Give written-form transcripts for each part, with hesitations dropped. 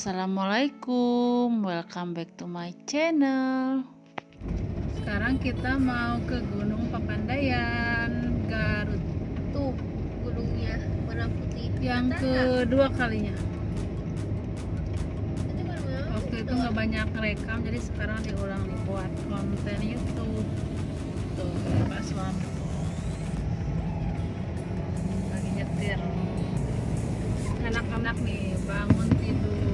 Assalamualaikum, welcome back to my channel. Sekarang kita mau ke Gunung Papandayan, Garut. Tuh gunungnya warna putih Yang kedua kalinya. Waktu itu nggak banyak rekam, jadi sekarang diulang nih buat konten YouTube. Tuh, Pak Suami lagi nyetir. Anak-anak nih bangun tidur.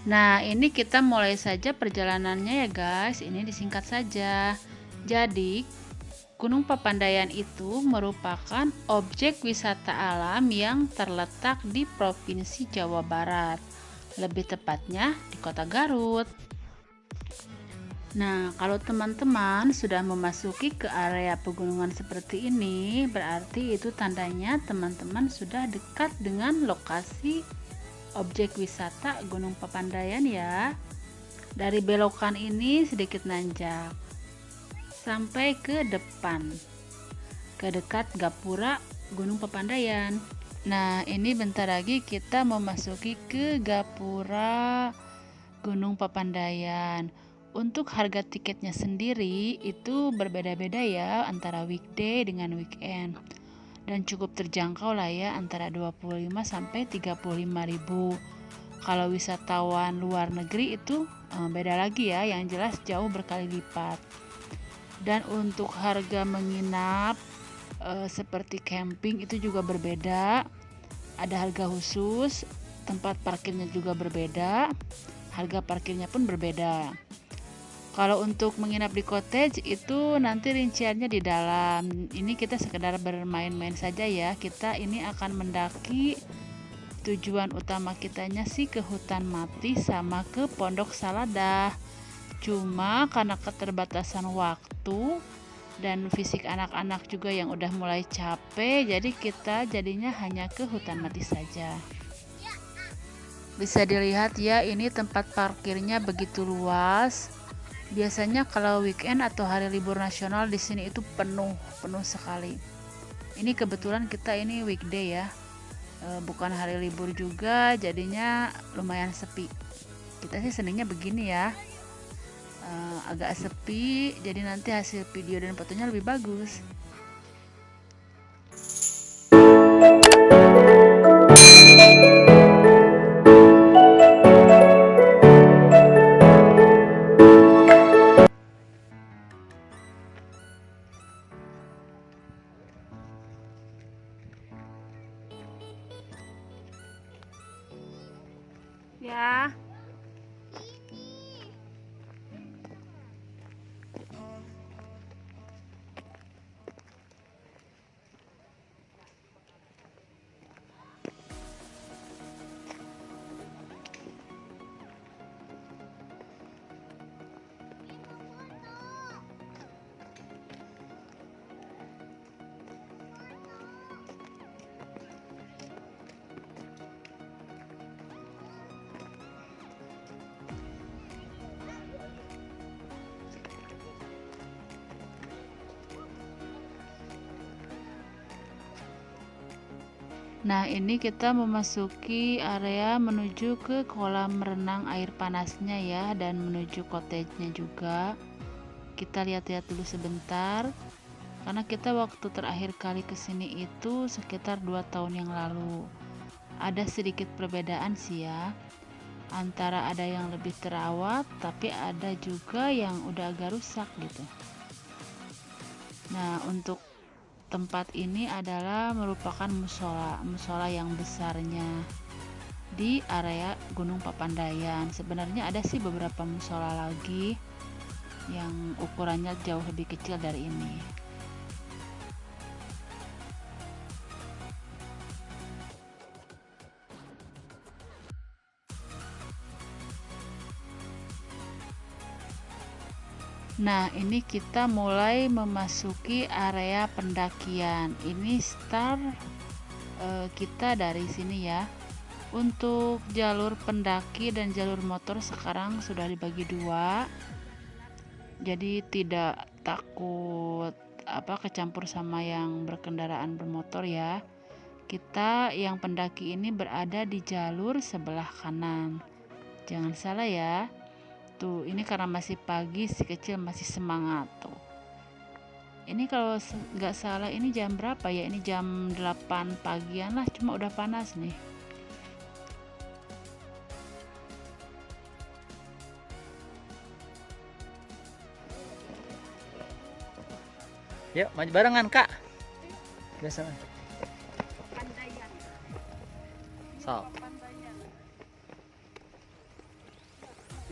Nah, ini kita mulai saja perjalanannya ya guys. Ini disingkat saja. Jadi, Gunung Papandayan itu merupakan objek wisata alam yang terletak di Provinsi Jawa Barat. Lebih tepatnya di Kota Garut. Nah, kalau teman-teman sudah memasuki ke area pegunungan seperti ini, berarti itu tandanya teman-teman sudah dekat dengan lokasi objek wisata Gunung Papandayan ya. Dari belokan ini sedikit nanjak sampai ke depan, ke dekat gapura Gunung Papandayan. Nah, ini bentar lagi kita memasuki ke gapura Gunung Papandayan. Untuk harga tiketnya sendiri itu berbeda-beda ya antara weekday dengan weekend. Dan cukup terjangkau lah ya, antara 25 sampai 35 ribu. Kalau wisatawan luar negeri itu beda lagi ya, yang jelas jauh berkali lipat. Dan untuk harga menginap seperti camping itu juga berbeda. Ada harga khusus, tempat parkirnya juga berbeda, harga parkirnya pun berbeda. Kalau untuk menginap di cottage itu nanti rinciannya di dalam. Ini kita sekedar bermain-main saja ya. Kita ini akan mendaki, tujuan utama kitanya sih ke hutan mati sama ke Pondok Saladah. Cuma karena keterbatasan waktu dan fisik anak-anak juga yang udah mulai capek, jadi kita jadinya hanya ke hutan mati saja. Bisa dilihat ya, ini tempat parkirnya begitu luas. Biasanya kalau weekend atau hari libur nasional di sini itu penuh sekali. Ini kebetulan kita ini weekday ya, bukan hari libur juga, jadinya lumayan sepi. Kita sih senangnya begini ya, agak sepi, jadi nanti hasil video dan fotonya lebih bagus. Ya. Nah, ini kita memasuki area menuju ke kolam renang air panasnya ya, dan menuju cottage-nya juga. Kita lihat-lihat dulu sebentar, karena kita waktu terakhir kali kesini itu sekitar 2 tahun yang lalu. Ada sedikit perbedaan sih ya, antara ada yang lebih terawat, tapi ada juga yang udah agak rusak gitu. Nah, untuk tempat ini adalah merupakan musola yang besarnya di area Gunung Papandayan. Sebenarnya ada sih beberapa musola lagi yang ukurannya jauh lebih kecil dari ini. Nah, ini kita mulai memasuki area pendakian. Ini start kita dari sini ya. Untuk jalur pendaki dan jalur motor sekarang sudah dibagi dua. Jadi tidak takut kecampur sama yang berkendaraan bermotor ya. Kita yang pendaki ini berada di jalur sebelah kanan. Jangan salah ya. Tuh, ini karena masih pagi, si kecil masih semangat tuh. Ini kalau nggak salah ini jam berapa ya? Ini jam 8 pagian lah, cuma udah panas nih. Yuk, maju barengan, Kak. Biasa. So.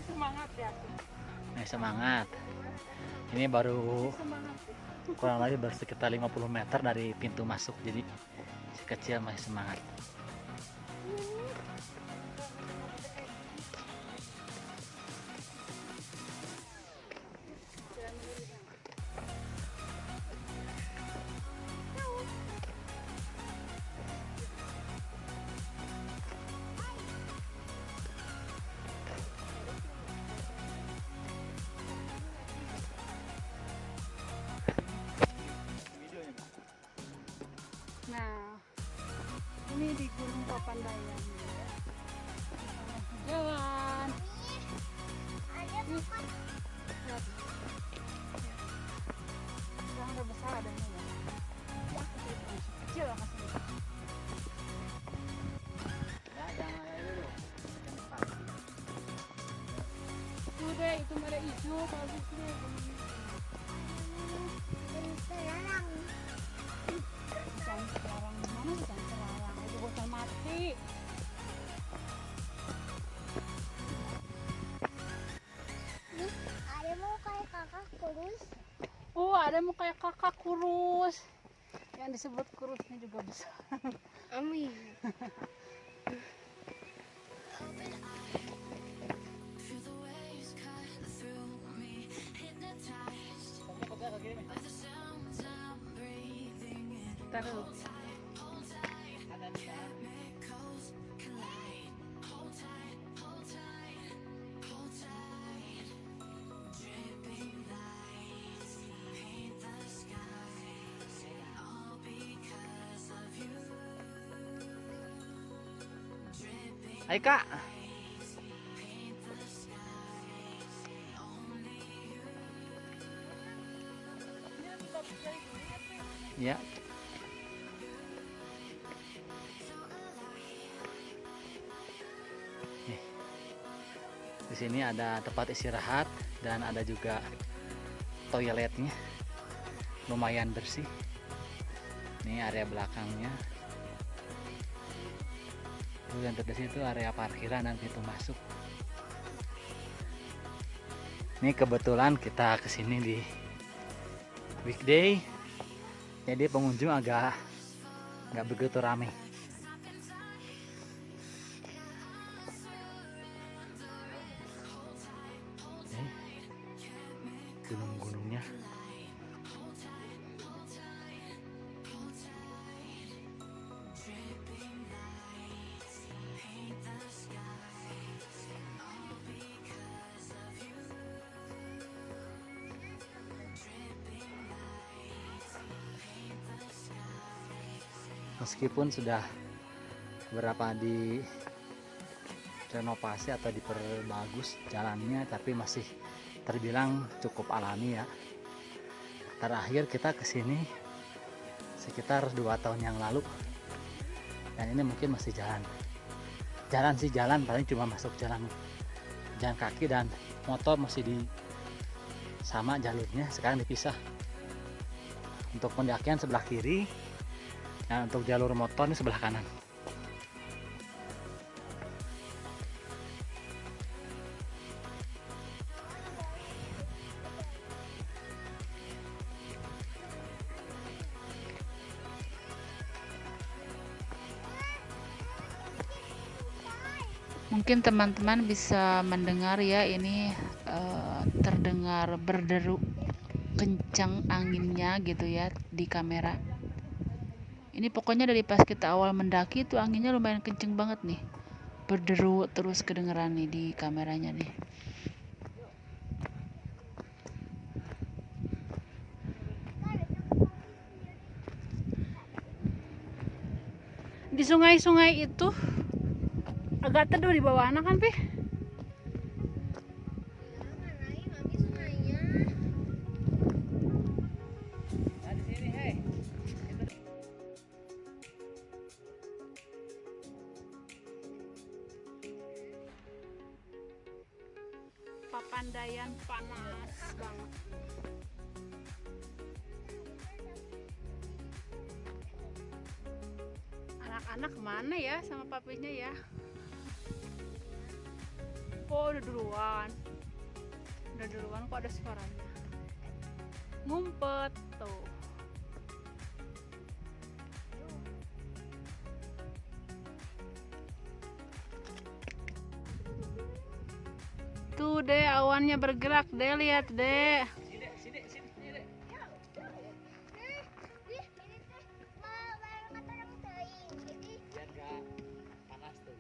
Semangat ya. Semangat. Ini baru kurang lebih baru sekitar 50 meter dari pintu masuk, jadi si kecil masih semangat. Nah, ini di Gunung Papandayan. Jalan. Sekarang udah besar adanya ya. Kecil lah masih. Tuh deh, itu ada hijau bagus deh. Jangan sekarang mana jangan sekarang itu bosan mati. Ada mau kayak kakak kurus. Oh, ada mau kayak kakak kurus. Yang disebut kurusnya juga besar. Amin. Taruh. Ayo, Kak. Ya. Di sini ada tempat istirahat dan ada juga toiletnya. Lumayan bersih. Ini area belakangnya. Yang terdekat situ area parkiran dan pintu masuk. Ini kebetulan kita kesini di weekday, jadi pengunjung agak nggak begitu ramai. Gunung-gunungnya. Meskipun sudah beberapa direnovasi atau diperbagus jalannya, tapi masih terbilang cukup alami ya. Terakhir kita kesini sekitar 2 tahun yang lalu, dan ini mungkin masih jalan paling cuma masuk jalan kaki dan motor masih di sama jalurnya, sekarang dipisah. Untuk pendakian sebelah kiri, dan untuk jalur motor ini sebelah kanan. Mungkin teman-teman bisa mendengar ya, ini terdengar berderu kencang anginnya gitu ya di kamera. Ini pokoknya dari pas kita awal mendaki itu anginnya lumayan kenceng banget nih, berderu terus kedengeran nih di kameranya nih. Di sungai-sungai itu agak teduh di bawah anak kan, Pi? Nah, di sini, hei. Papandayan panas banget. Anak-anak mana ya sama papinya ya? Oh, udah duluan. Udah duluan kok ada suaranya. Ngumpet tuh. Tuh deh, awannya bergerak deh, lihat deh. Biar gak panas tuh.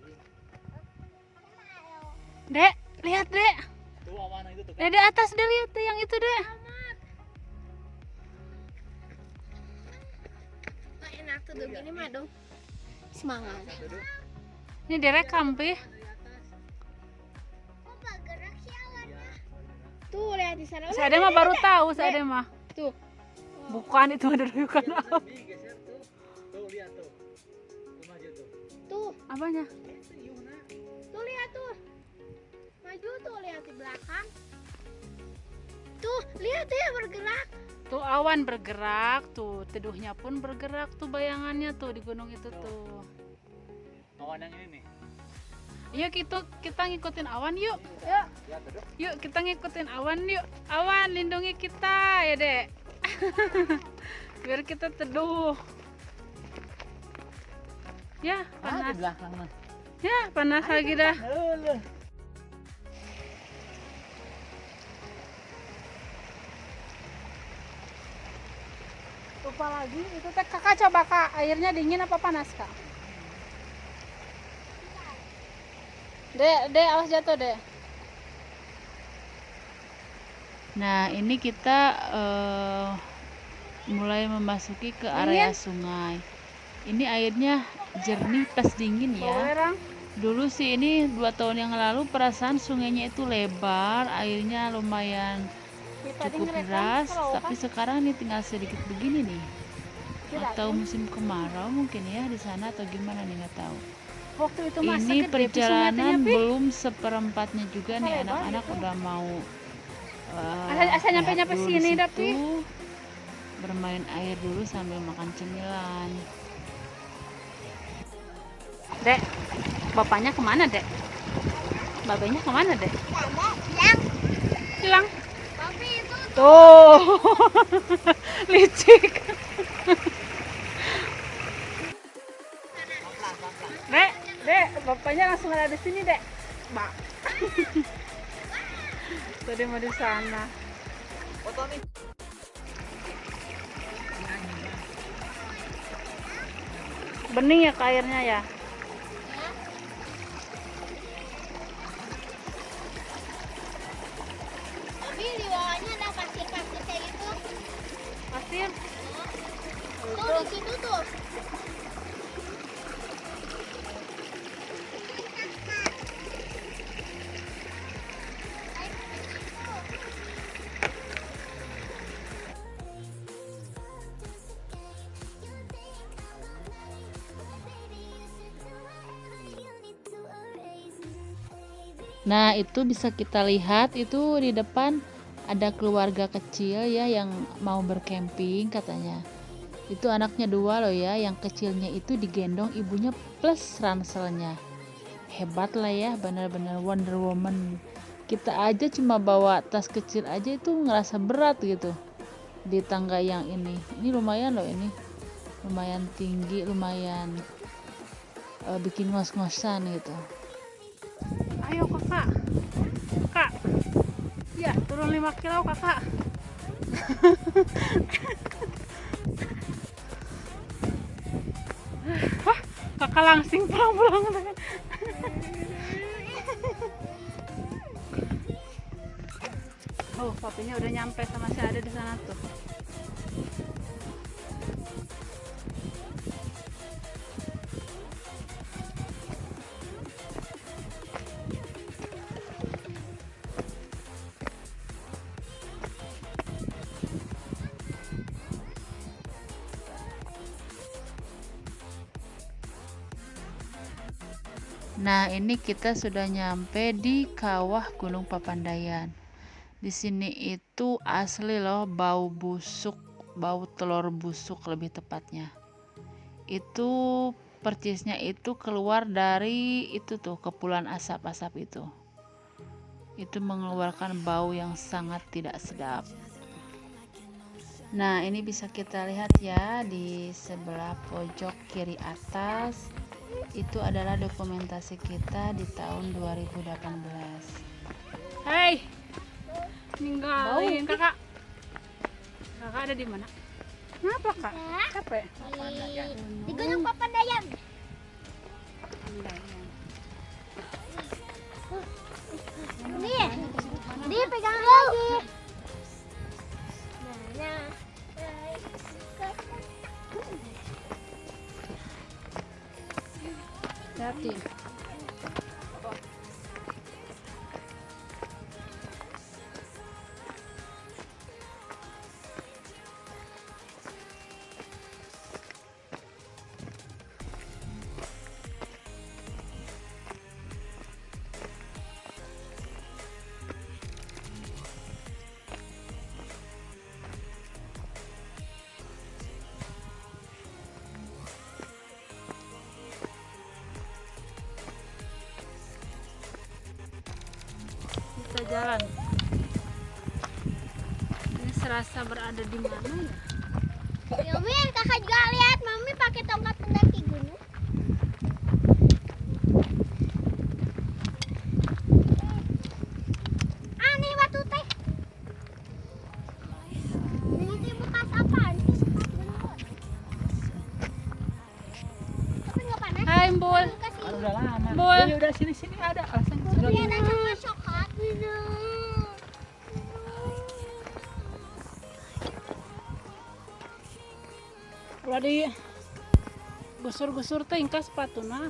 Dek, lihat dek. Tuh awan itu tuh. Di atas deh, lihat deh yang itu deh. Enak tuh gini mah dong. Semangat. Ini direkam, Pi. Kok bergerak sih awannya? Tuh lihat di sana. Saya mah baru tahu, saya mah. Tuh. Bukan, itu ada ruyukan apa? Geser tuh. Tuh lihat tuh. Tuh maju tuh. Tuh. Apanya? Tuh lihat tuh. Maju tuh lihat di belakang. Tuh lihat ya bergerak. Tuh awan bergerak, tuh teduhnya pun bergerak, tuh bayangannya tuh di gunung itu tuh. Awan yang ini nih. Yuk kita ngikutin awan yuk. Yuk. Lihat tuh. Yuk kita ngikutin awan yuk. Awan lindungi kita ya, Dek. Biar kita teduh. Ya, Di panas. belakang mah. Ya, panas lagi dah. Lupa lagi, itu teh kakak coba kak, airnya dingin apa panas kak? Dek, awas jatuh dek. Nah ini kita mulai memasuki ke area sungai. Ini airnya jernih plus dingin ya. Dulu sih ini 2 tahun yang lalu perasaan sungainya itu lebar, airnya lumayan cukup deras, tapi sekarang ini tinggal sedikit begini nih. Atau musim kemarau mungkin ya di sana atau gimana nih, nggak tahu. Waktu itu Ini perjalanan belum seperempatnya juga nih, anak-anak udah mau Asal nyampe lihat dulu sini di tapi situ, bermain air dulu sambil makan cemilan. Dek, bapaknya kemana dek? Babanya kemana dek? Hilang. Tapi itu Tuh, licik. Dek, bapaknya langsung ada di sini dek. Mbak. Tadi mau di sana. Foto nih. Bening ya ke airnya ya. tapi di bawahnya ada pasir-pasir kayak gitu. Pasir. Tuh di situ tuh. Nah itu bisa kita lihat itu di depan ada keluarga kecil ya yang mau bercamping katanya. Itu anaknya 2 loh ya, yang kecilnya itu digendong ibunya plus ranselnya. Hebat lah ya, benar-benar Wonder Woman. Kita aja cuma bawa tas kecil aja itu ngerasa berat gitu di tangga yang ini. Ini lumayan loh ini, lumayan tinggi, lumayan bikin ngos-ngosan gitu. Ayo kakak. Kak. Ya, turun 5 kilo kakak. Wah, kakak langsing pulang-pulang. Oh, papinya udah nyampe sama si Ade di sana tuh. Nah, ini kita sudah nyampe di kawah Gunung Papandayan. Di sini itu asli loh bau busuk, bau telur busuk lebih tepatnya. Itu percisnya itu keluar dari itu tuh kepulan asap-asap itu. Itu mengeluarkan bau yang sangat tidak sedap. Nah, ini bisa kita lihat ya di sebelah pojok kiri atas. Itu adalah dokumentasi kita di tahun 2018. Hei, ninggalin kakak. Kakak ada di mana? Kenapa kak? Capek? Di Gunung Papandayan. Di pegang lagi. Hati. Kita jalan. Ini serasa berada di mana ya? Yumi, kakak juga lihat mami pakai tongkat pendaki gunung. Nih batu teh. Ini teh bekas apaan sih? Tapi nggak panas. Hai Mbul. Kan udah lama. Boy. Ya udah sini ada alasan sudah. Tapi ada cuma coklat. Kalau di gusur-gusur teh ingkas sepatuna.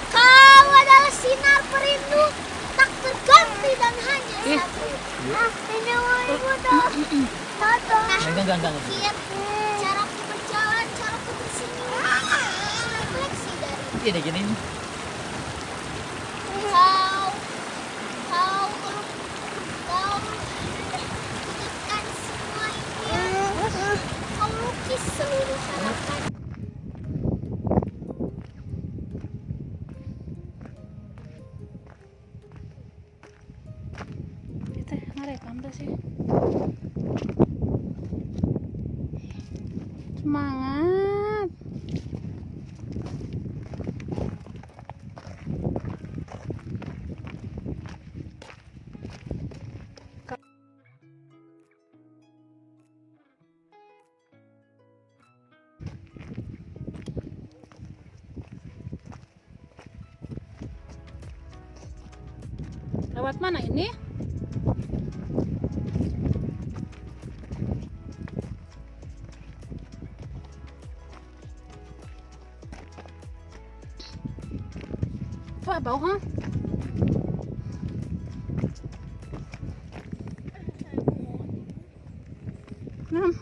Kau adalah sinar perindu tak terganti dan hanya satu. Ini mau ibu tuh. Enggak. Lihat caraku berjalan, caraku bersenyum. Refleksi dari Gini. kau menunjukkan semua impian. Kau lukis seluruh harapan. Kita ngerekam tuh sih. Semangat. Lewat mana ini? Wah, bau ha? Nah.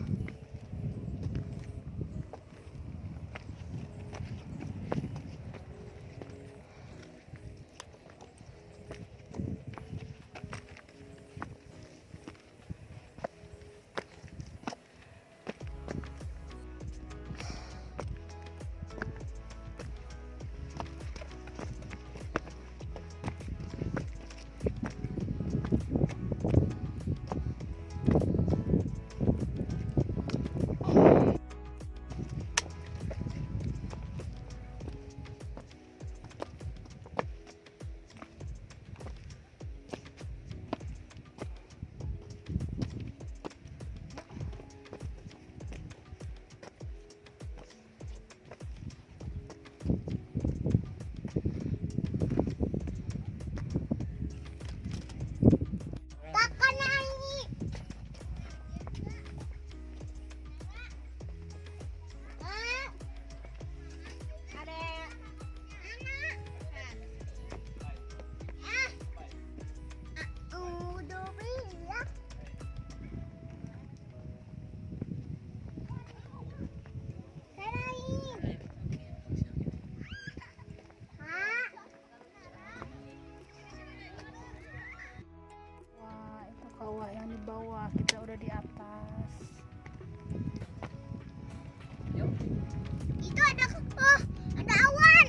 udah di atas. Itu ada ada awan.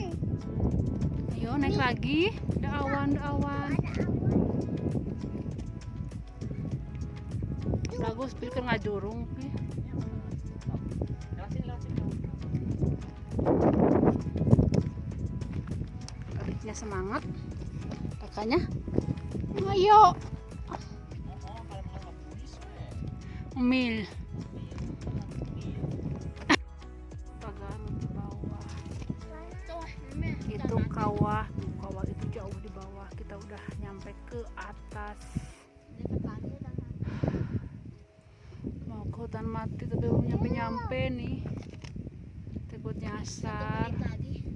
Ayo naik lagi. Ada awan, ada awan. Ada awan. Bagus, pikir ngajurung. Pi. Lewat sini. Adiknya semangat. Kakaknya, ayo. Mil. Pagar di bawah. Itu kawah, tuh kawah itu jauh di bawah. Kita udah nyampe ke atas. Mau ke hutan mati tapi belum nyampe nih. Takut nyasar. Tadi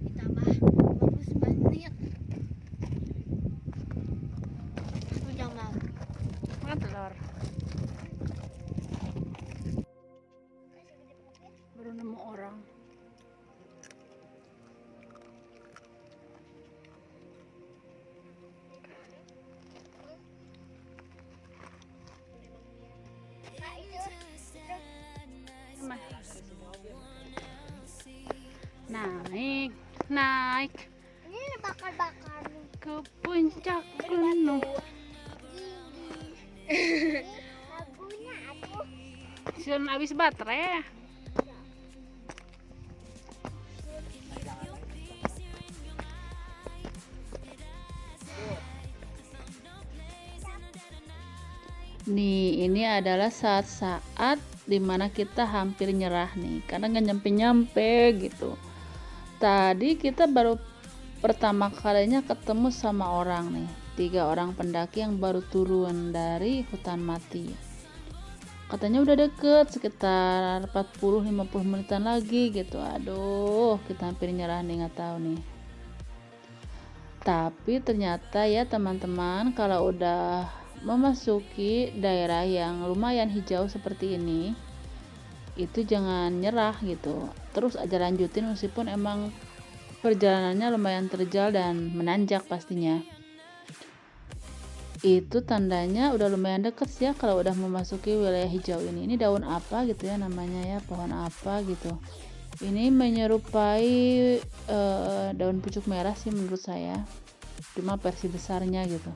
ditambah 59 menit. 1 jam lalu. Makan telur. Baru nemu orang. Naik Ini bakar-bakar nih. ke puncak gunung. Lagunya aku. Sun habis baterai. Nih, ini adalah saat-saat dimana kita hampir nyerah nih, karena nggak nyampe-nyampe gitu. Tadi kita baru pertama kalinya ketemu sama orang nih, 3 orang pendaki yang baru turun dari hutan mati. Katanya udah deket, sekitar 40-50 menitan lagi gitu. Aduh, kita hampir nyerah nih, nggak tahu nih. Tapi ternyata ya teman-teman, kalau udah memasuki daerah yang lumayan hijau seperti ini, itu jangan nyerah gitu, terus aja lanjutin meskipun emang perjalanannya lumayan terjal dan menanjak pastinya. Itu tandanya udah lumayan deket ya kalau udah memasuki wilayah hijau ini. Ini daun apa gitu ya namanya ya, pohon apa gitu. Ini menyerupai daun pucuk merah sih menurut saya, cuma versi besarnya gitu.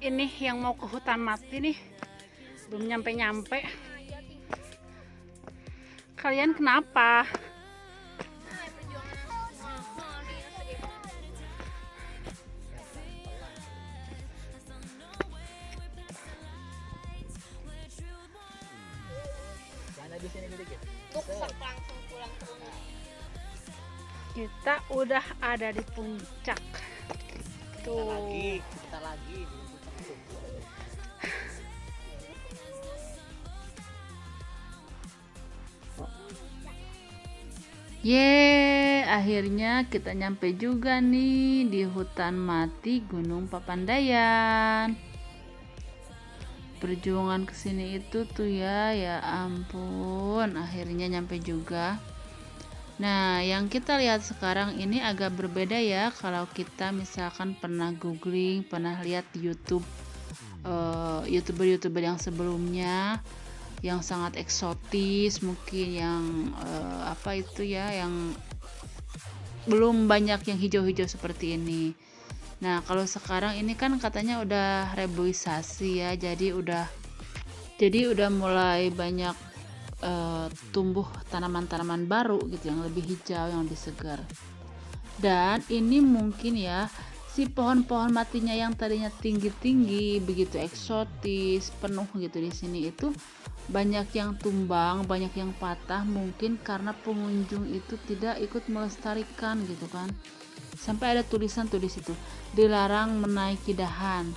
Ini yang mau ke hutan mati nih, belum nyampe-nyampe. Kalian kenapa? Kita udah ada di puncak. Tuh. Kita lagi. Akhirnya kita nyampe juga nih di hutan mati Gunung Papandayan. Perjuangan kesini itu tuh ya ampun, akhirnya nyampe juga. Nah, yang kita lihat sekarang ini agak berbeda ya. Kalau kita misalkan pernah googling, pernah lihat di YouTube youtuber yang sebelumnya, yang sangat eksotis, mungkin yang apa itu ya, yang belum banyak yang hijau-hijau seperti ini. Nah, kalau sekarang ini kan katanya udah reboisasi ya, jadi udah mulai banyak tumbuh tanaman-tanaman baru gitu yang lebih hijau, yang lebih segar. Dan ini mungkin ya si pohon-pohon matinya yang tadinya tinggi-tinggi, begitu eksotis, penuh gitu di sini itu banyak yang tumbang, banyak yang patah, mungkin karena pengunjung itu tidak ikut melestarikan gitu kan. Sampai ada tulisan tuh di situ, dilarang menaiki dahan.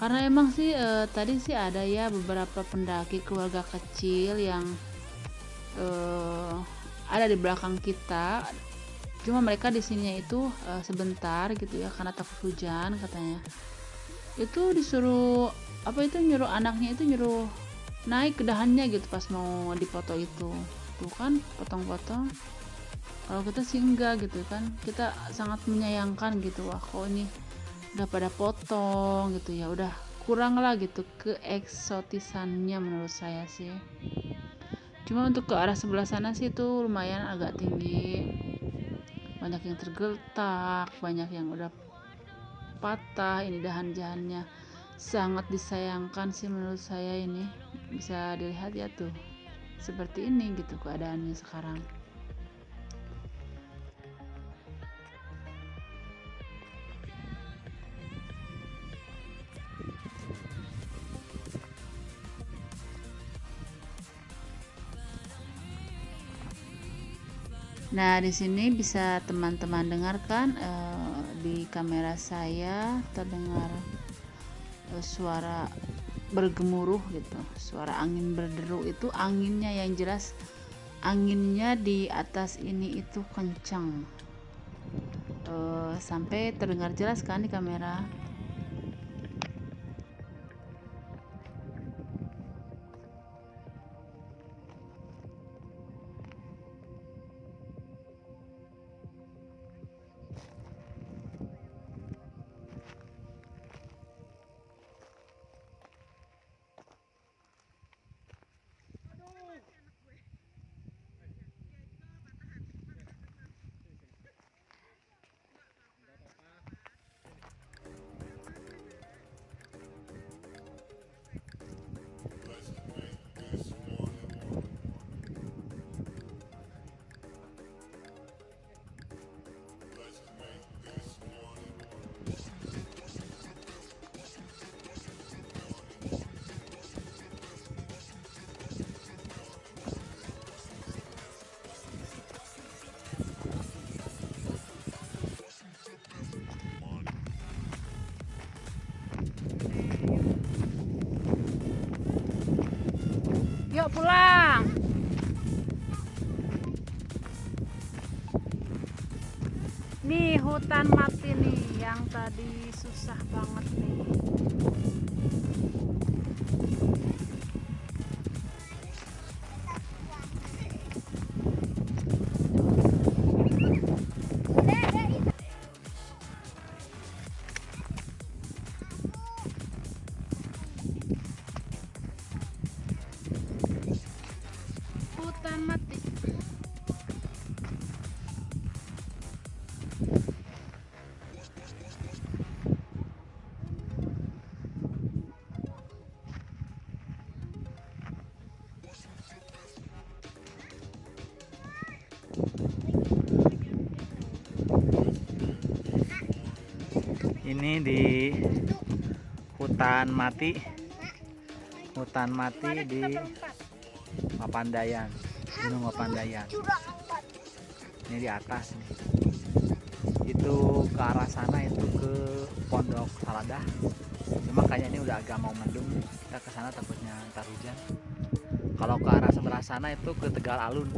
Karena emang sih tadi sih ada ya beberapa pendaki keluarga kecil yang ada di belakang kita. Cuma mereka di sininya itu sebentar gitu ya karena takut hujan katanya. Itu disuruh nyuruh anaknya itu nyuruh naik ke dahannya gitu pas mau dipoto itu. Tuh kan potong-potong. Kalau kita sih enggak gitu kan. Kita sangat menyayangkan gitu. Wah, kok ini udah pada potong gitu ya. Udah kurang lah gitu keeksotisannya menurut saya sih. Cuma untuk ke arah sebelah sana sih itu lumayan agak tinggi. Banyak yang tergeletak, banyak yang udah patah ini dahan-dahannya. Sangat disayangkan sih menurut saya ini. Bisa dilihat ya tuh. Seperti ini gitu keadaannya sekarang. Nah, di sini bisa teman-teman dengarkan di kamera saya terdengar suara bergemuruh gitu, suara angin berderu. Itu anginnya yang jelas, anginnya di atas ini itu kencang, sampai terdengar jelas kan di kamera. Yuk pulang. Nih hutan mati nih yang tadi susah banget nih. Hutan mati. Ini di hutan mati di Papandayan, Gunung Papandayan. Ini di atas nih. Itu ke arah sana itu ke Pondok Saladah. Cuma kayaknya ini udah agak mau mendung. Kita ke sana takutnya ntar hujan. Kalau ke arah sebelah sana itu ke Tegal Alun.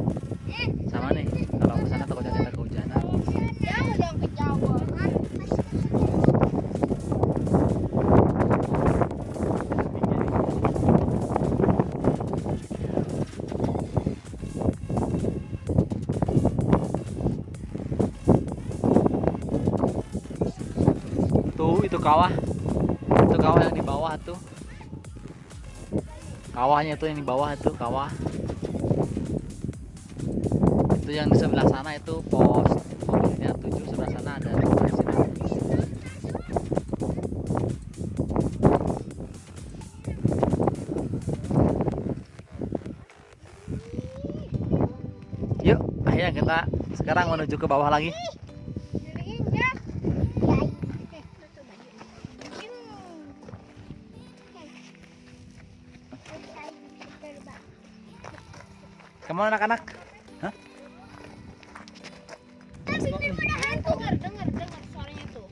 Sama nih. Kalau ke sana takutnya kita kehujanan. Itu kawah yang di bawah tuh, kawahnya tuh yang di bawah itu kawah. Itu yang di sebelah sana itu posnya 7, sebelah sana ada presiden. Yuk, akhirnya kita sekarang menuju ke bawah lagi. Kamu anak-anak? Hah? Dengar suaranya tuh.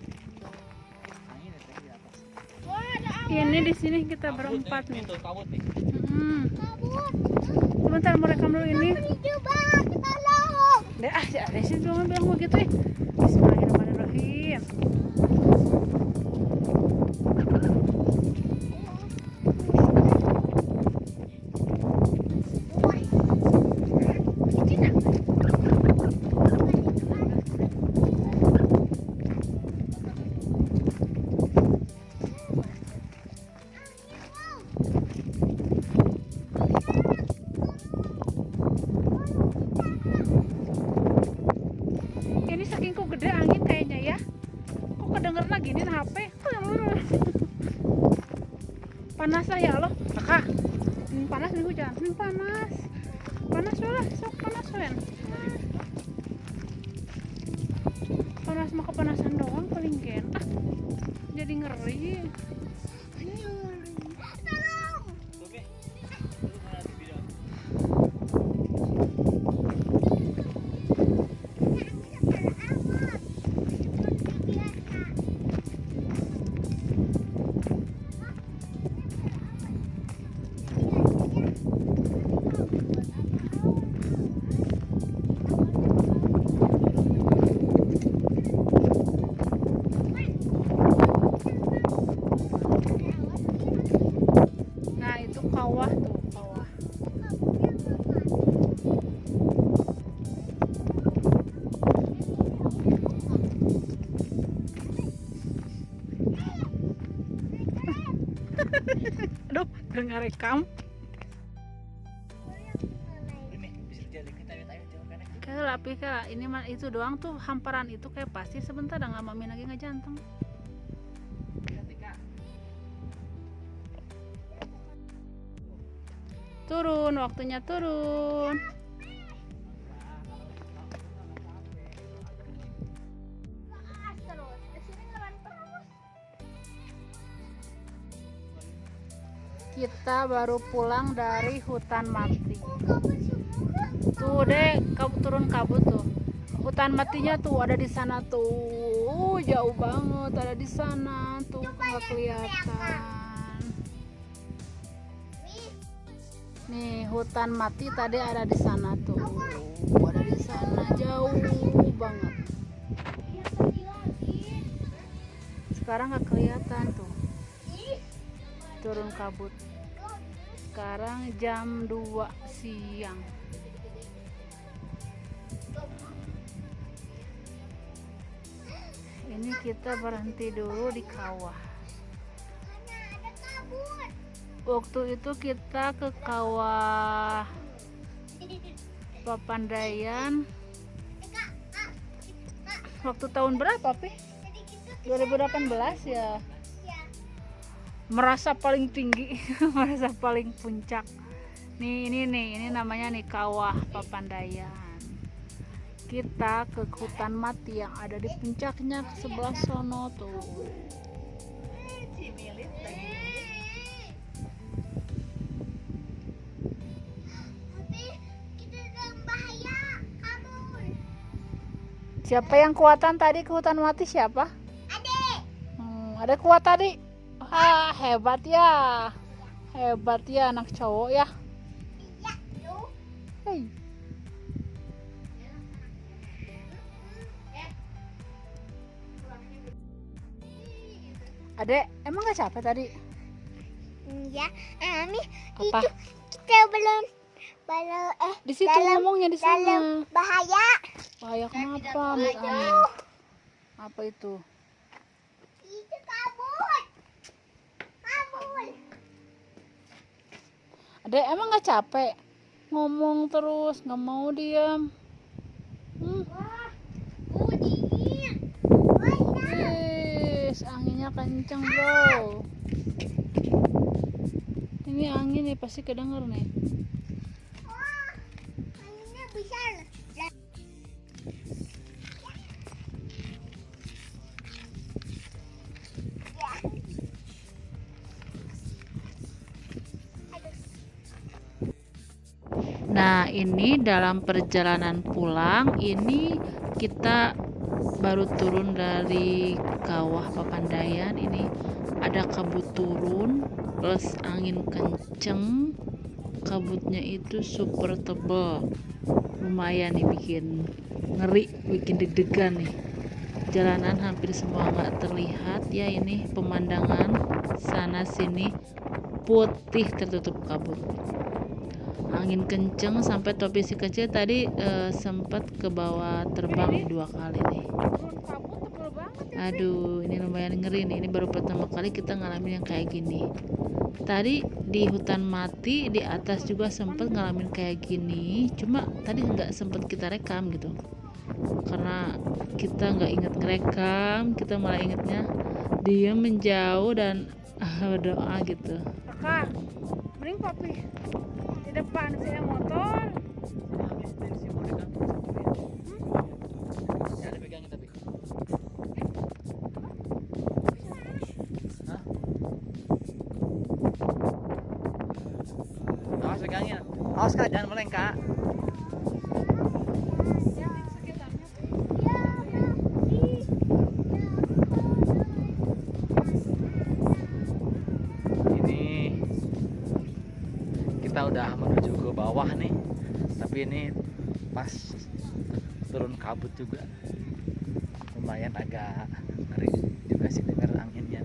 Wah, ada awan. Ini di sini kita berempat nih. Kabut nih. Kabut. Sebentar mau rekam dulu ini. Coba kita laut. Deh ya deh sih bilang begitu ya. Bismillahirrahmanirrahim. Ini saking kok gede angin kayaknya ya. Kok kedengeran gini HP? Panas lah ya Allah. Kakak. Ini panas nih hujan. Ini panas. Panas lah, sok panas wen. Panas mah kepanasan doang paling gen. Ah, jadi ngeri. Nah, itu kawah tuh, kawah. Aduh, dengar rekam. Kayak ini mah itu doang tuh hamparan itu kayak pasti sebentar dah nggak mamin lagi nggak jantung. Turun, waktunya turun. Kita baru pulang dari hutan mati. Tuh deh, kamu turun kabut tuh. Hutan matinya tuh ada di sana tuh. Jauh banget ada di sana tuh, nggak kelihatan. Nih, hutan mati tadi ada di sana tuh. Ada di sana jauh banget. Sekarang nggak kelihatan tuh. Turun kabut. Sekarang jam 2 siang. Ini kita berhenti dulu di kawah. Waktu itu kita ke kawah Papandayan. Waktu tahun berapa, Pi? 2018 ya. Merasa paling tinggi, merasa paling puncak. Ini namanya nih kawah Papandayan. Kita ke hutan mati yang ada di puncaknya ke sebelah sono tuh. Siapa yang kuatan tadi ke hutan mati siapa? Ada kuat tadi. Ah, hebat ya anak cowok ya. Hei. Adek, emang gak capek tadi? Ya, Ami Apa? itu kita belum Di situ ngomongnya di sana. dalam bahaya. Bahaya kenapa, Mas Ami? Apa itu? Itu kabut. Adek, emang gak capek? Ngomong terus, gak mau diam. Wah, dingin. Wis, anginnya kenceng bro. Ini angin nih pasti kedenger nih. Wah, anginnya besar. Nah, ini dalam perjalanan pulang ini kita baru turun dari kawah Papandayan. Ini ada kabut turun plus angin kenceng, kabutnya itu super tebal, lumayan nih bikin ngeri, bikin deg-degan nih. Jalanan hampir semua nggak terlihat ya, ini pemandangan sana sini putih tertutup kabut. Angin kenceng sampai topi si kecil tadi sempat ke bawah terbang 2 kali nih. Turun kabut tebel banget ya. Aduh, ini lumayan ngeri nih. Ini baru pertama kali kita ngalamin yang kayak gini. Tadi di hutan mati di atas juga sempat ngalamin kayak gini. Cuma tadi nggak sempet kita rekam gitu. Karena kita nggak inget ngerekam, kita malah ingetnya diem menjauh dan berdoa gitu. Kakak, mending papi di depan saya motor. Ya, dipegangin tapi. Hah? Awas pegangin. Awas Kak, jangan meleng Kak. Ini kita udah menuju ke bawah nih. Tapi ini pas turun kabut juga. Lumayan agak ngeri juga sih dengar anginnya.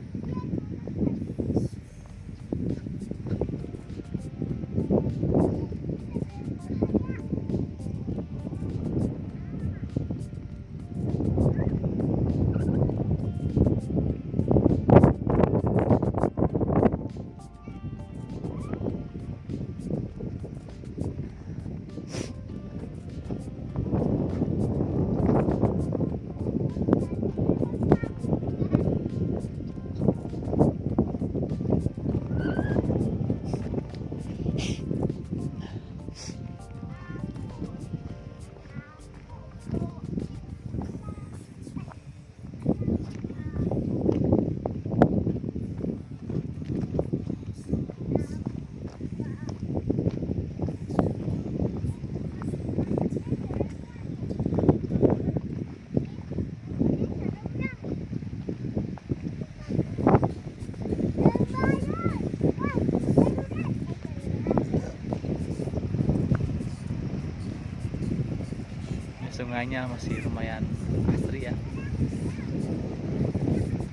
Sungainya masih lumayan asri ya,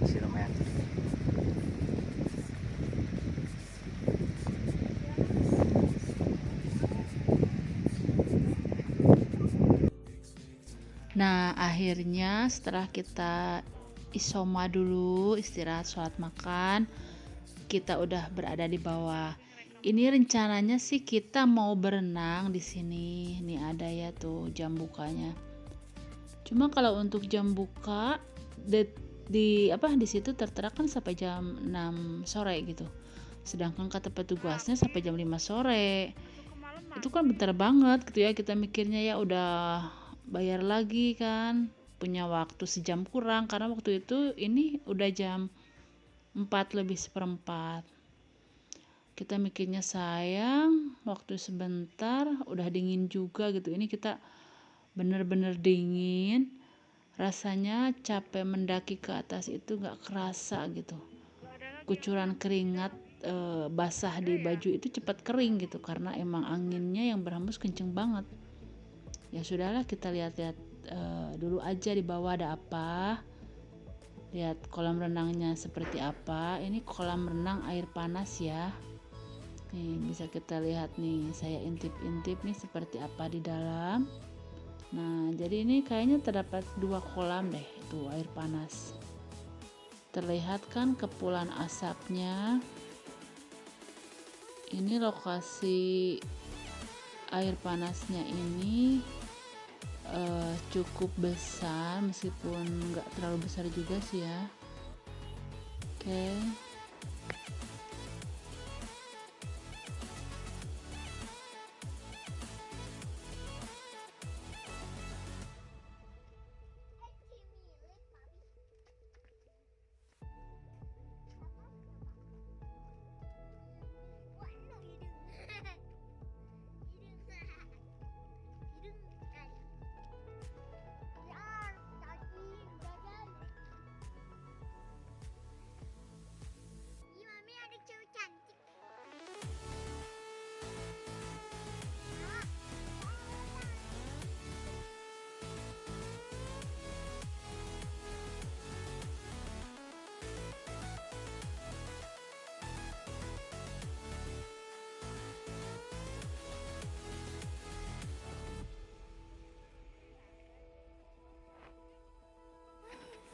masih lumayan jernih. Nah, akhirnya setelah kita isoma dulu, istirahat, sholat, makan, kita udah berada di bawah. Ini rencananya sih kita mau berenang di sini. Nih ada ya tuh jam bukanya. Cuma kalau untuk jam buka di situ tertera kan sampai jam 6 sore gitu. Sedangkan kata petugasnya sampai jam 5 sore. Itu kan bentar banget gitu ya, kita mikirnya ya udah bayar lagi kan, punya waktu sejam kurang karena waktu itu ini udah jam 4 lebih seperempat. Kita mikirnya sayang, waktu sebentar udah dingin juga gitu. Ini kita bener-bener dingin, rasanya capek mendaki ke atas itu gak kerasa gitu. Kucuran keringat basah di baju itu cepat kering gitu karena emang anginnya yang berhembus kenceng banget. Ya sudahlah, kita lihat-lihat dulu aja di bawah ada apa, lihat kolam renangnya seperti apa. Ini kolam renang air panas ya. Nih bisa kita lihat nih, saya intip-intip nih seperti apa di dalam. Nah jadi ini kayaknya terdapat 2 kolam deh, itu air panas. Terlihat kan kepulan asapnya. Ini lokasi air panasnya ini cukup besar, meskipun nggak terlalu besar juga sih ya. Oke.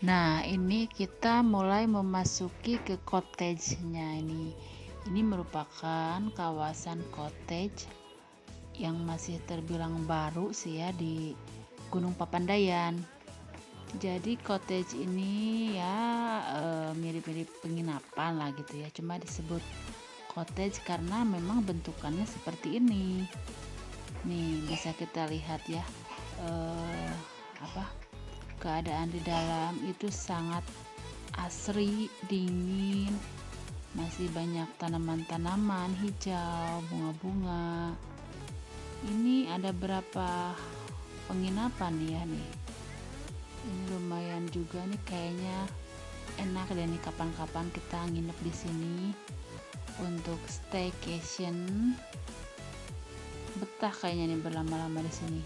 Nah, ini kita mulai memasuki ke cottage-nya ini. Ini merupakan kawasan cottage yang masih terbilang baru sih ya di Gunung Papandayan. Jadi cottage ini ya mirip-mirip penginapan lah gitu ya. Cuma disebut cottage karena memang bentukannya seperti ini. Nih bisa kita lihat ya keadaan di dalam itu sangat asri, dingin, masih banyak tanaman-tanaman hijau, bunga-bunga. Ini ada berapa penginapan ya nih. Ini lumayan juga nih, kayaknya enak deh nih kapan-kapan kita nginep di sini untuk staycation. Betah kayaknya nih berlama-lama di sini.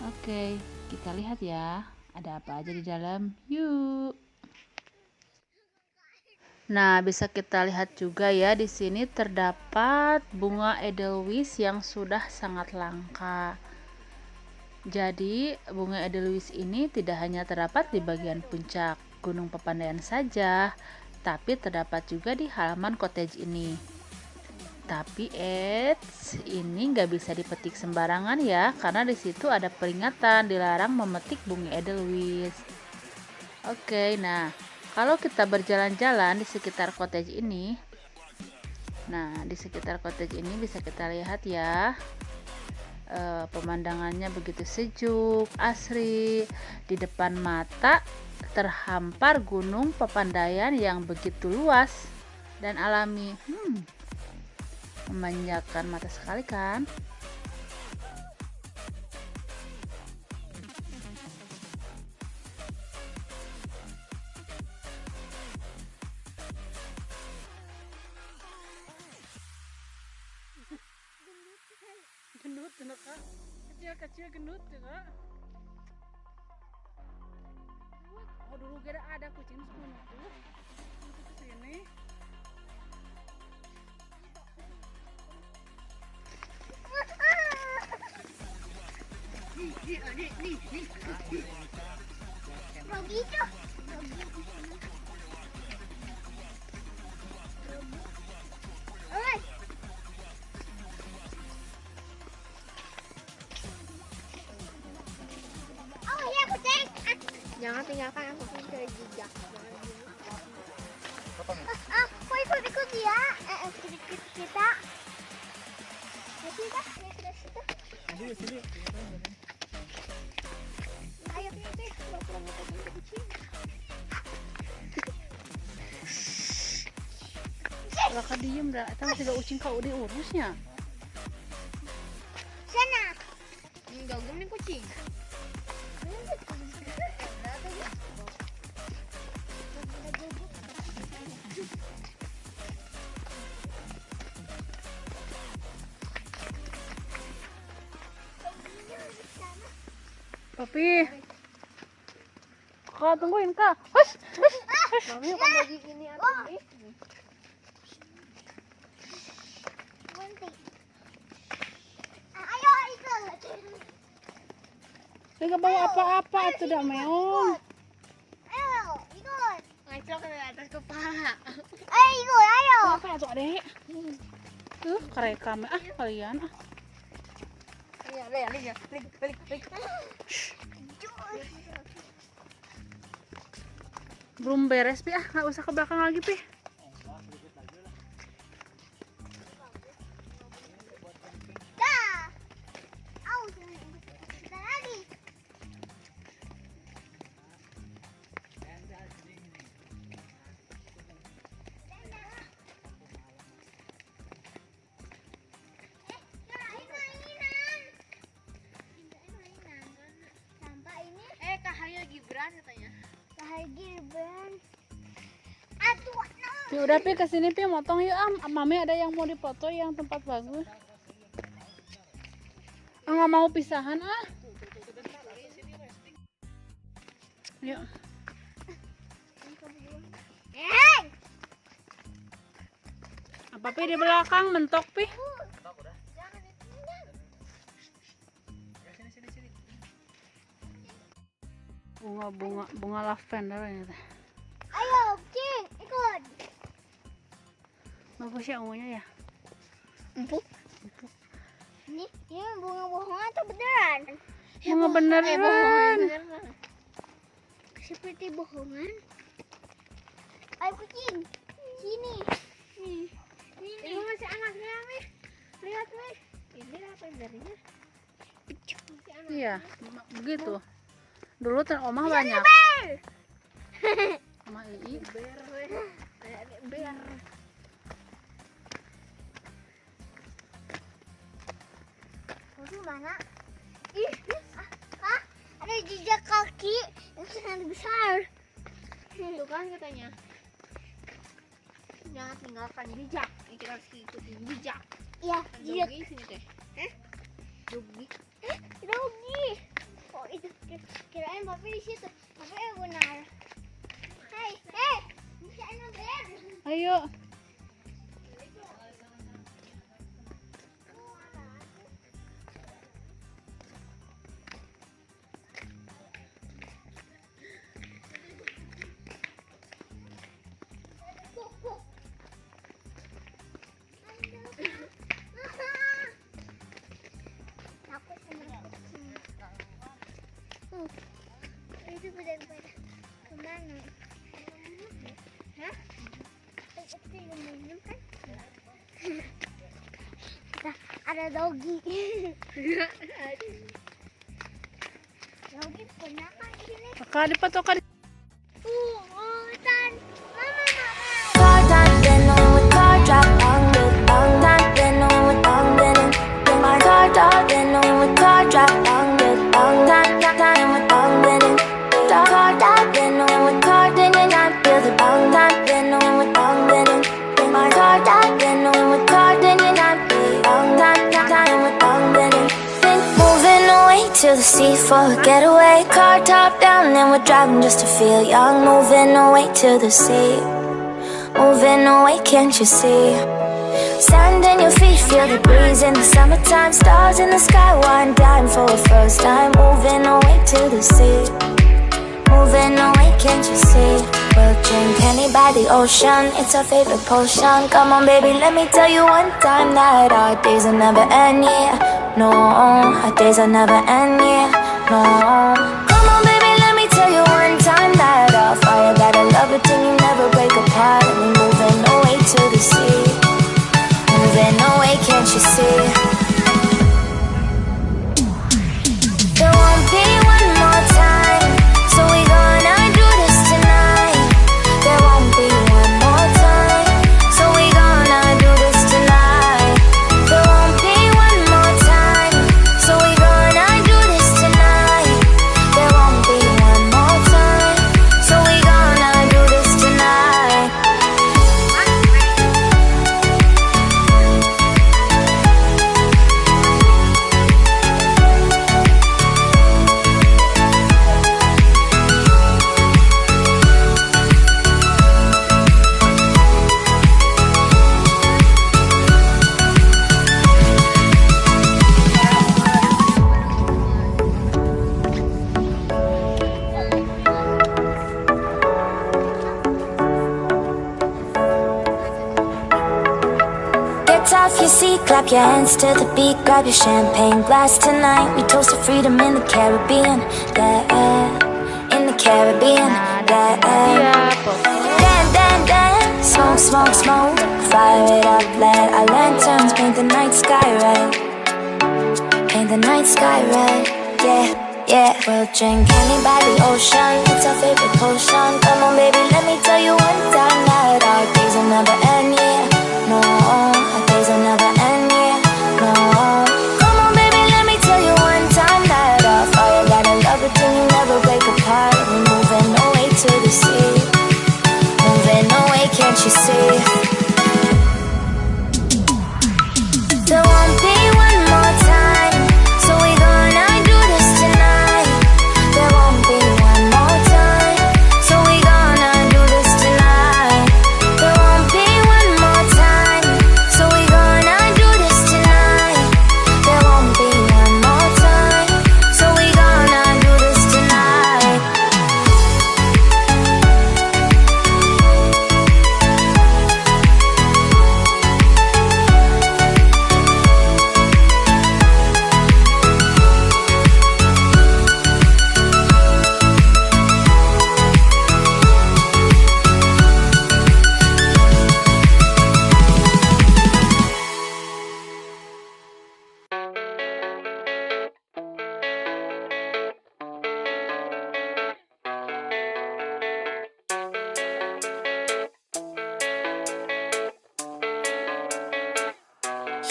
Oke, kita lihat ya. Ada apa aja di dalam? Yuk. Nah, bisa kita lihat juga ya di sini terdapat bunga edelweiss yang sudah sangat langka. Jadi, bunga edelweiss ini tidak hanya terdapat di bagian puncak Gunung Papandayan saja, tapi terdapat juga di halaman cottage ini. Tapi ini nggak bisa dipetik sembarangan ya, karena di situ ada peringatan dilarang memetik bunga edelweiss. Oke, nah kalau kita berjalan-jalan di sekitar cottage ini, bisa kita lihat ya, pemandangannya begitu sejuk, asri. Di depan mata terhampar Gunung Papandayan yang begitu luas dan alami. Memanjakan mata sekali kan? Gendut tuh kak, kecil gendut tuh kak. Oh dulu kira ada kucing sebelum itu kesini. Jangan tinggalkan aku ke jejak. Aku ikut dia. Ikut kita. Sini. Ayo, Kalau kak diem dah, itu masih gak ucing kau diurusnya. sana. Enggak, gue kucing. Papi, kak tungguin kak. Hush. Mami kan lagi ini atau ayo ikut. Dia gak bawa apa-apa tuh dah meong. Ayo ikut. Ngacok ke atas kepala. Ayo. Apa tuh adek? Tuh kerekam kalian Iya, lihat. Balik. belum beres pi nggak usah ke belakang lagi pi. Dah. Kita lagi. Kahaya Gibran katanya. Kahaya Gibran. Aduh, Pi udah pi kesini pi motong yuk mami ada yang mau dipoto yang tempat bagus. Nggak mau pisahan Yuk. Apa pi di belakang mentok pi? bunga lavender ini teh. Ayo, Cing, ikut. Bagus ya ungunya ya. Empuk. Ini bunga bohongan atau beneran? Bunga beneran. Seperti bohongan. Ayo kucing, sini. Nih, ini masih anaknya nih. Lihat nih. Ini lavendernya. Iya, begitu. Dulu omah banyak. Sama Ii. Ber. Itu mana? Ih, ada jejak kaki yang sangat besar. Itu kan katanya. Jangan tinggalkan jejak. Kita harus ikutin jejak. Iya, jejak. Dogi sini teh. Dogi. Dogi. Oh itu kirain papi di situ. Papi yang benar. Hei, bisa ber. Ayo. Itu benar-benar kemana? Hah? Itu yang minum kan? Nah, ada dogi. Dogi pernah kan di sini? Kakak dipatokan. Hutan. Mama. To the sea for a getaway, car top down and we're driving just to feel young. Moving away to the sea, moving away, can't you see? Sand in your feet, feel the breeze in the summertime. Stars in the sky, one dime for a first time. Moving away to the sea, moving away, can't you see? We'll drink honey by the ocean, it's our favorite potion. Come on baby, let me tell you one time that our days will never end, yeah. No, our days will never end, yeah. No, come on baby, let me tell you one time that our fire got a love it till you never break apart. And we're moving away to the sea, moving away, can't you see? There won't be one more time, so we gonna do this tonight. There won't be one more time, so we gonna do this tonight. There won't be one more time, so we gonna do this tonight. There won't be one more time, so we gonna do this tonight. Get off your seat, clap your hands to the beat. Grab your champagne glass tonight. We toast to freedom in the Caribbean. Yeah, in the Caribbean. Yeah, dance, smoke, smoke, smoke. Fire it up, let our lanterns paint the night sky red. Paint the night sky red. Yeah, we'll drink honey by the ocean, it's our favorite potion. Come on baby, let me tell you one time that our days will never end, yeah. No, our days will never end, yeah. No, come on baby, let me tell you one time that our fire got a love it till you never break apart. We're moving away to the sea, moving away, can't you see? There won't be one more time, so we gonna do this tonight. There won't be one more time, so we gonna do this tonight. There won't be one more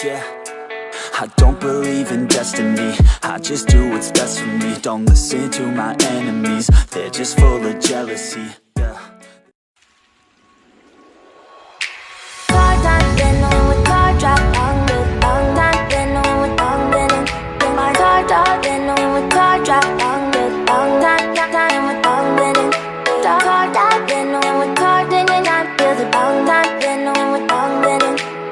yeah. I don't believe in destiny, I just do what's best for me. Don't listen to my enemies, they're just full of jealousy, yeah. Car time, been on with car drop, long time, been on with long been in my car top, been on with car drop, long time with long been in car top, been on with car dinging, I feel the long time, been on with long been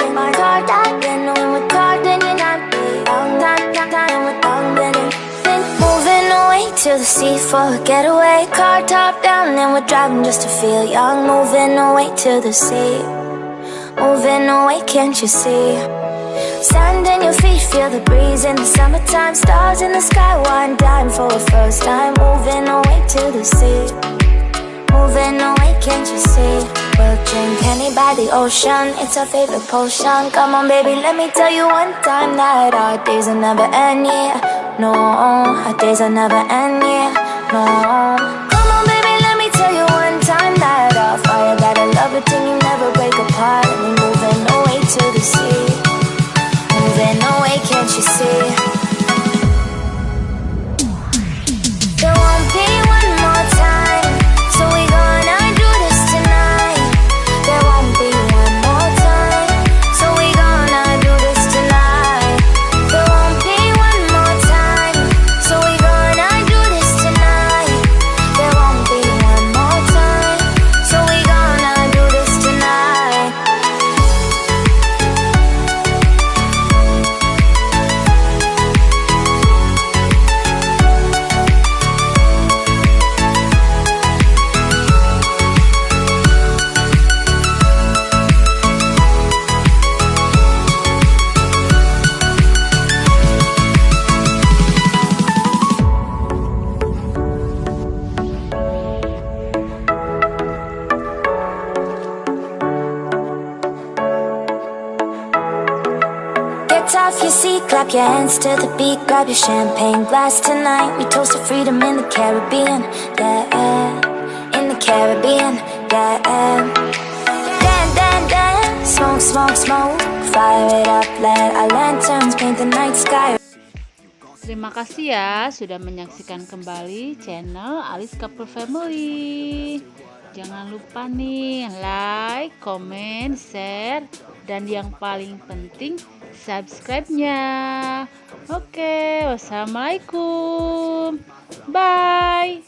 in my car top, been on with car dinging, I feel long time with long been in. Think moving away to the sea for a getaway, car top down and we're driving just to feel young, moving away to the sea. Moving away, can't you see? Sand in your feet, feel the breeze in the summertime. Stars in the sky, one dime for a first time. Moving away to the sea. Moving away, can't you see? We'll drink honey by the ocean, it's our favorite potion. Come on baby, let me tell you one time that our days will never end, yeah. No, our days will never end, yeah. No. Come on baby, let me tell you one time that our fire got a love it till you never break apart. And we're moving away to the sea. Moving away, can't you see? There won't be one more time, so we gonna do this tonight. There won't be one more time, so we gonna do this tonight. There won't be one more time, so we gonna do this tonight. There won't be one more time, so we gonna do this tonight. Get off your seat, clap your hands to the beat, grab your champagne glass tonight. We toast to freedom in the Caribbean, yeah, in the Caribbean, yeah. Dance, dance, dance, smoke, smoke, smoke, fire it up, let our lanterns paint the night sky. Terima kasih ya sudah menyaksikan kembali channel Alice Couple Family. Jangan lupa nih like, comment, share, dan yang paling penting subscribe-nya. Oke, wassalamualaikum. Bye.